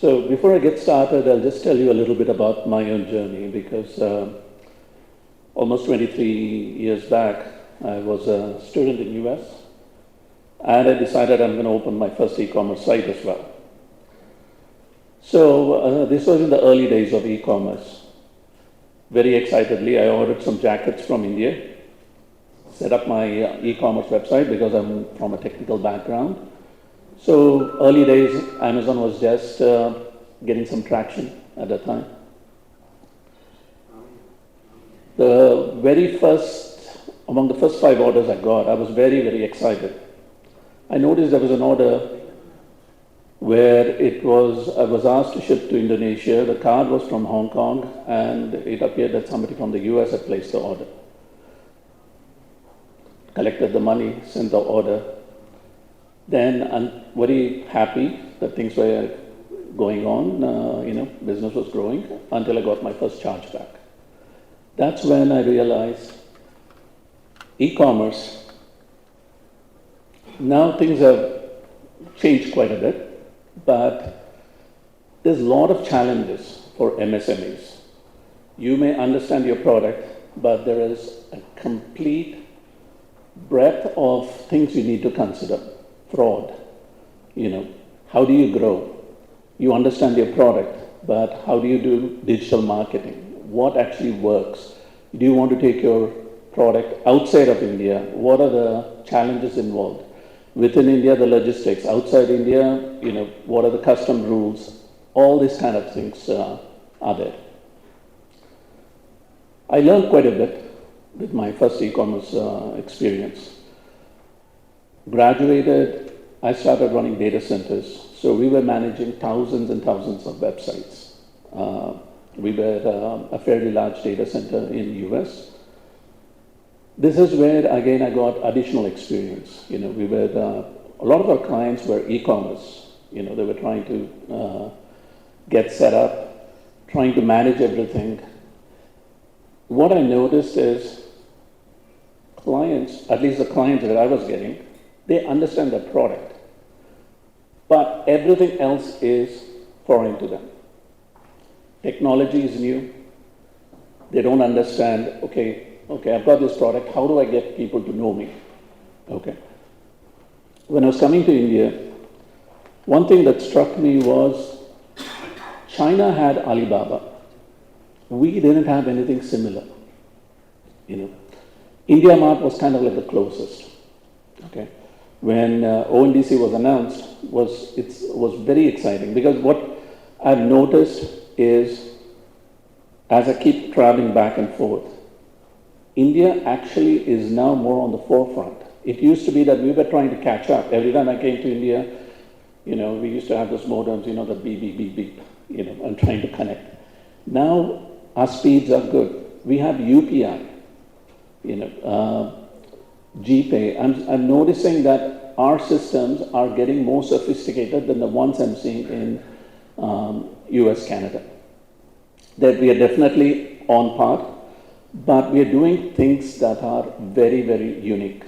So before I get started, I'll just tell you a little bit about my own journey because almost 23 years back, I was a student in US and I decided I'm going to open my first e-commerce site as well. So this was in the early days of e-commerce. Very excitedly, I ordered some jackets from India, set up my e-commerce website because I'm from a technical background. So early days, Amazon was just getting some traction at that time. Among the first 5 orders I got, I was very, very excited. I noticed there was an order where I was asked to ship to Indonesia. The card was from Hong Kong, and it appeared that somebody from the US had placed the order. Collected the money, sent the order. Then I'm very happy that things were going on, business was growing until I got my first charge back. That's when I realized e-commerce, now things have changed quite a bit, but there's a lot of challenges for MSMEs. You may understand your product, but there is a complete breadth of things you need to consider. Fraud, how do you grow? You understand your product, but how do you do digital marketing? What actually works? Do you want to take your product outside of India? What are the challenges involved? Within India, the logistics. Outside India, what are the custom rules? All these kind of things are there. I learned quite a bit with my first e-commerce experience. Graduated, I started running data centers. So we were managing thousands and thousands of websites. We were a fairly large data center in US. This is where, again, I got additional experience. A lot of our clients were e-commerce. They were trying to get set up, trying to manage everything. What I noticed is clients, at least the clients that I was getting, they understand the product, but everything else is foreign to them. Technology is new. They don't understand, okay, I've got this product. How do I get people to know me? Okay. When I was coming to India, one thing that struck me was China had Alibaba. We didn't have anything similar. India Mart was kind of like the closest. Okay. When ONDC was announced, it was very exciting because what I've noticed is, as I keep traveling back and forth, India actually is now more on the forefront. It used to be that we were trying to catch up. Every time I came to India, we used to have those modems, the beep, beep, beep, beep, and trying to connect. Now our speeds are good. We have UPI, GPay. I'm noticing that our systems are getting more sophisticated than the ones I'm seeing in US, Canada. That we are definitely on par, but we are doing things that are very, very unique,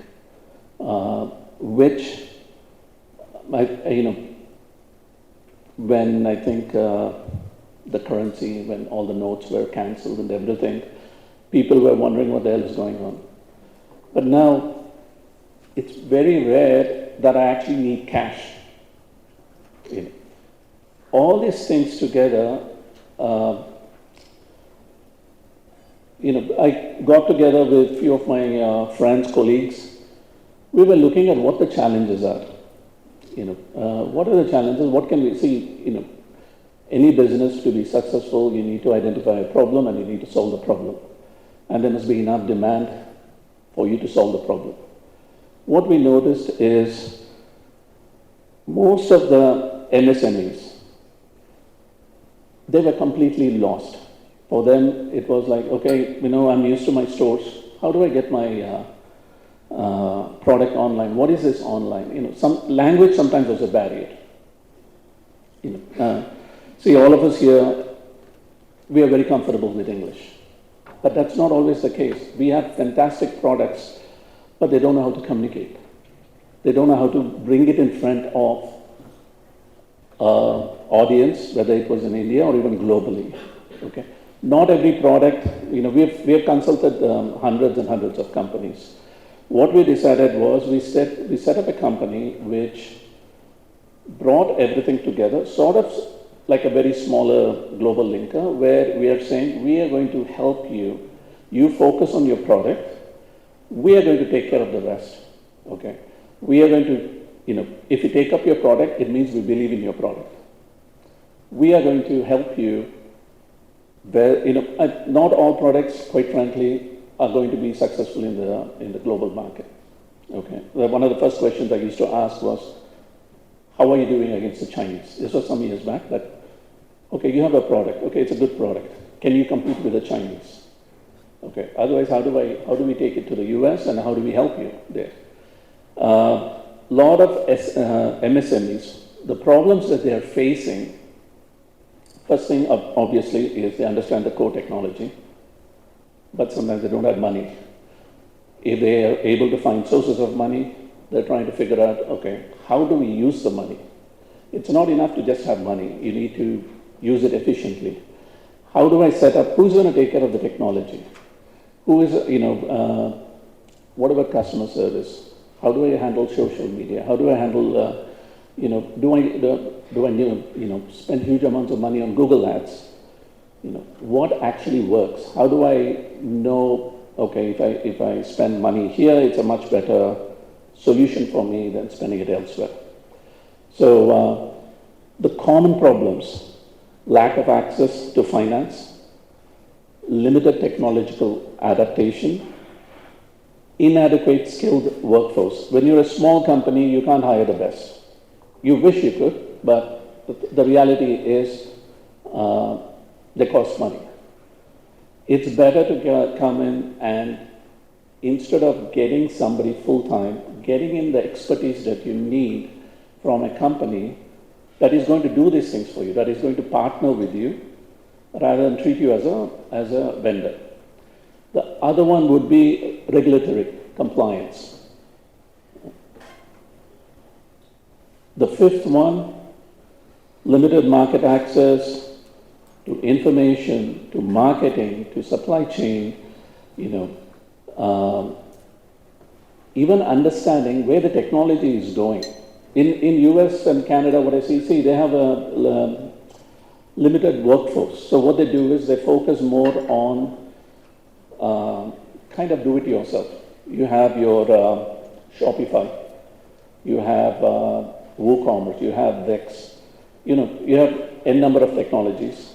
which, when I think the currency, when all the notes were cancelled and everything, people were wondering what the hell is going on. But now, it's very rare that I actually need cash. All these things together, I got together with a few of my friends, colleagues. We were looking at what the challenges are. What are the challenges? What can we see? Any business to be successful, you need to identify a problem and you need to solve the problem. And there must be enough demand for you to solve the problem. What we noticed is most of the MSMEs, they were completely lost. For them, it was like, okay, I'm used to my stores. How do I get my product online? What is this online? Some language sometimes was a barrier. See, all of us here, we are very comfortable with English. But that's not always the case. We have fantastic products, but they don't know how to communicate. They don't know how to bring it in front of audience, whether it was in India or even globally. Okay, not every product. We have consulted hundreds and hundreds of companies. What we decided was we set up a company which brought everything together, sort of like a very smaller global linker, where we are saying we are going to help you. You focus on your product. We are going to take care of the rest. Okay, we are going to, if you take up your product, it means we believe in your product. We are going to help you. Where not all products, quite frankly, are going to be successful in the global market. Okay, one of the first questions I used to ask was, how are you doing against the Chinese? This was some years back. That okay, you have a product. Okay, it's a good product. Can you compete with the Chinese? Okay. Otherwise, how do we take it to the US and how do we help you there? Lot of MSMEs, the problems that they are facing. First thing, obviously, is they understand the core technology, but sometimes they don't have money. If they are able to find sources of money, they're trying to figure out, okay, how do we use the money? It's not enough to just have money. You need to use it efficiently. How do I set up, who's going to take care of the technology? Who is, what about customer service? How do I handle social media? How do I handle, do I need, spend huge amounts of money on Google Ads? What actually works? How do I know, okay, if I spend money here, it's a much better solution for me than spending it elsewhere. So the common problems, lack of access to finance, limited technological adaptation, inadequate skilled workforce. When you're a small company, you can't hire the best. You wish you could, but the reality is they cost money. It's better to come in and instead of getting somebody full-time, getting in the expertise that you need from a company that is going to do these things for you, that is going to partner with you, rather than treat you as a vendor. The other one would be regulatory compliance. The fifth one, limited market access to information, to marketing, to supply chain, even understanding where the technology is going. In US and Canada, what I see they have a limited workforce. So what they do is they focus more on kind of do it yourself. You have your Shopify, you have WooCommerce, you have Wix, you have a number of technologies.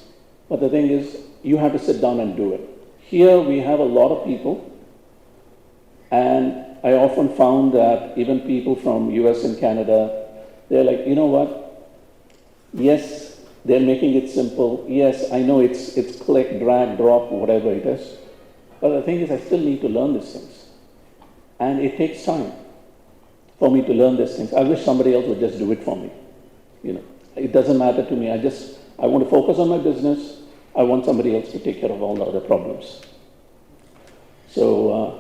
But the thing is, you have to sit down and do it. Here we have a lot of people, and I often found that even people from US and Canada, they're like, you know what? Yes, they're making it simple. Yes, I know it's click, drag, drop, whatever it is. But the thing is, I still need to learn these things. And it takes time for me to learn these things. I wish somebody else would just do it for me. It doesn't matter to me. I want to focus on my business. I want somebody else to take care of all the other problems. So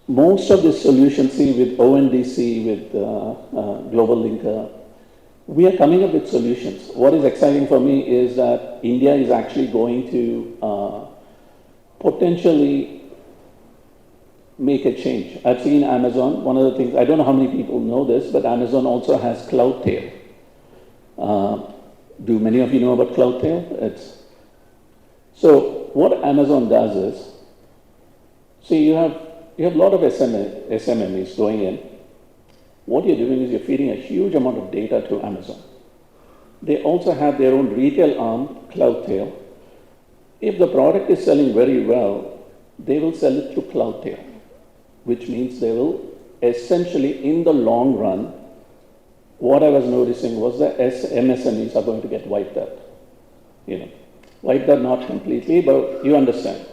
most of the solutions, see, with ONDC, with Global Linker, we are coming up with solutions. What is exciting for me is that India is actually going to potentially make a change. I've seen Amazon, one of the things, I don't know how many people know this, but Amazon also has Cloudtail. Do many of you know about Cloudtail? So what Amazon does is, see, you have a lot of SMMEs going in. What you're doing is you're feeding a huge amount of data to Amazon. They also have their own retail arm, Cloudtail. If the product is selling very well, they will sell it through Cloudtail, which means they will essentially, in the long run, what I was noticing was that MSMEs are going to get wiped out. Wiped out not completely, but you understand.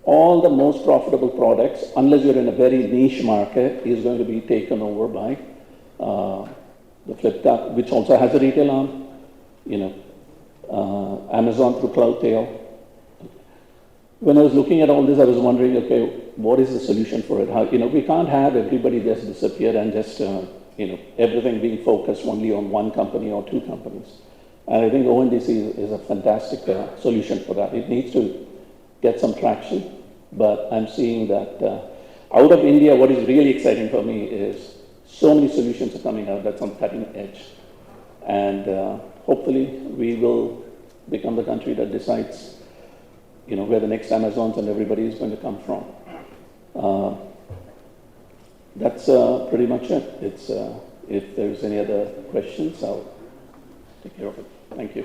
All the most profitable products, unless you're in a very niche market, is going to be taken over by the Flipkart, which also has a retail arm, Amazon through Cloudtail. When I was looking at all this, I was wondering, okay, what is the solution for it? We can't have everybody just disappear and just, everything being focused only on one company or two companies. And I think ONDC is a fantastic solution for that. It needs to get some traction, but I'm seeing that out of India, what is really exciting for me is so many solutions are coming out that's on cutting edge. And hopefully we will become the country that decides, where the next Amazons and everybody is going to come from. That's pretty much it. If there's any other questions, I'll take care of it. Thank you.